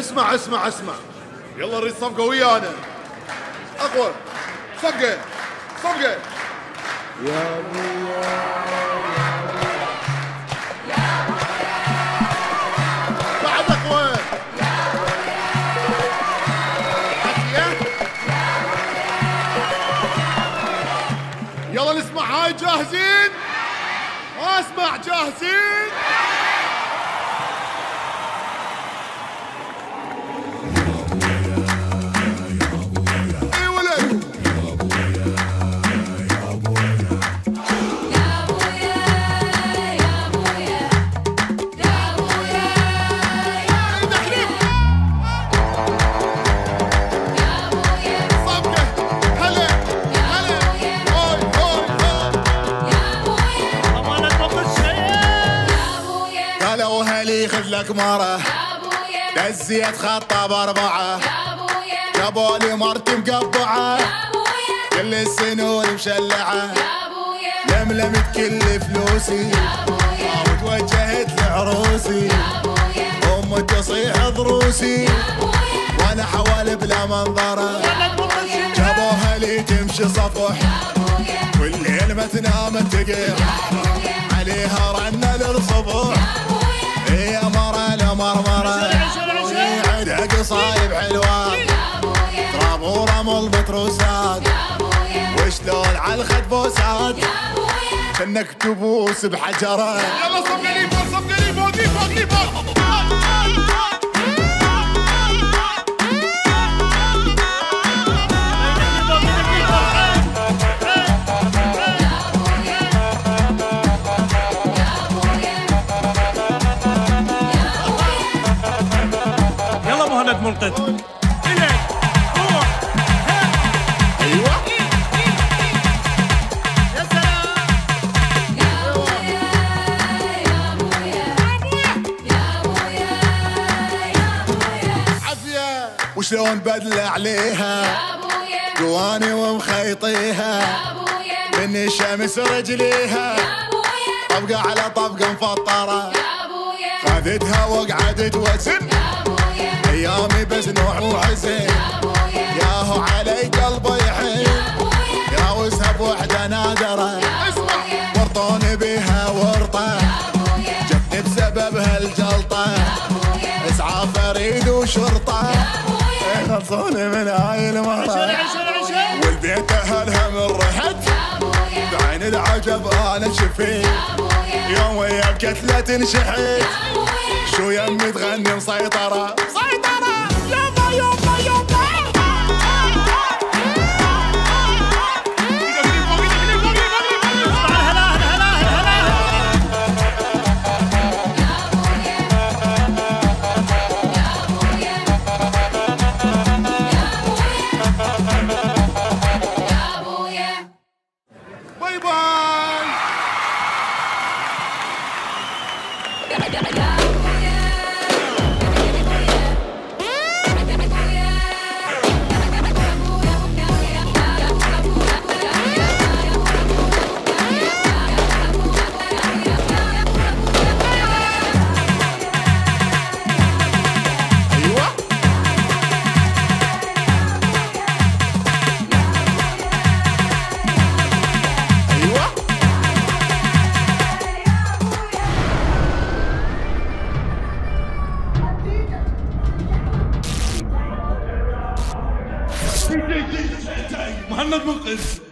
اسمع اسمع اسمع، يلا نريد صفقة ويانا. اقوى صفقة صفقة يا ابويا بعد اقوى. يلا نسمع هاي، جاهزين؟ اسمع جاهزين؟ اي ولد قالوا هلي خذ لك مرة دزيت خطة بأربعة جابوا لي مرتي مقبعة كل السنون مشلعة لملمت كل فلوسي وتوجهت لعروسي أم تصيح ضروسي وأنا حوالي بلا منظرة جابوها لي تمشي صفح والليل ما تنام تقير عليها رنة للصبح هي مرة لمرمرة عندها قصايب حلوات تراب ورمل بتروسات وشلون عالخد بوسات انك تبوس بحجرة. يلا صفقة لي فوق، صفقة لي فوق لي فوق لي فوق. منقذ إليك روح. ايوه يا سلام يا ابويا يا ابويا يا ابويا يا ابويا عافية. وشلون بدل عليها يا ابويا جواني ومخيطيها يا ابويا من الشمس رجليها يا ابويا طبقة على طبقة مفطرة يا ابويا خذتها وقعدت وزن ايامي بزنوع وعزين ياهو علي قلبي يحن ياوزها بوحده نادره ورطوني بها ورطه جتني بسببها الجلطه اسعاف اريد وشرطه يخلصوني من هاي المره والبيت اهلها من رحت بعين العجب انا شفيت يوم ويا بكتله تنشحت شو يمي تغني مسيطرة مسيطرة يوما يوما يوما باي باي. مهند منقذ.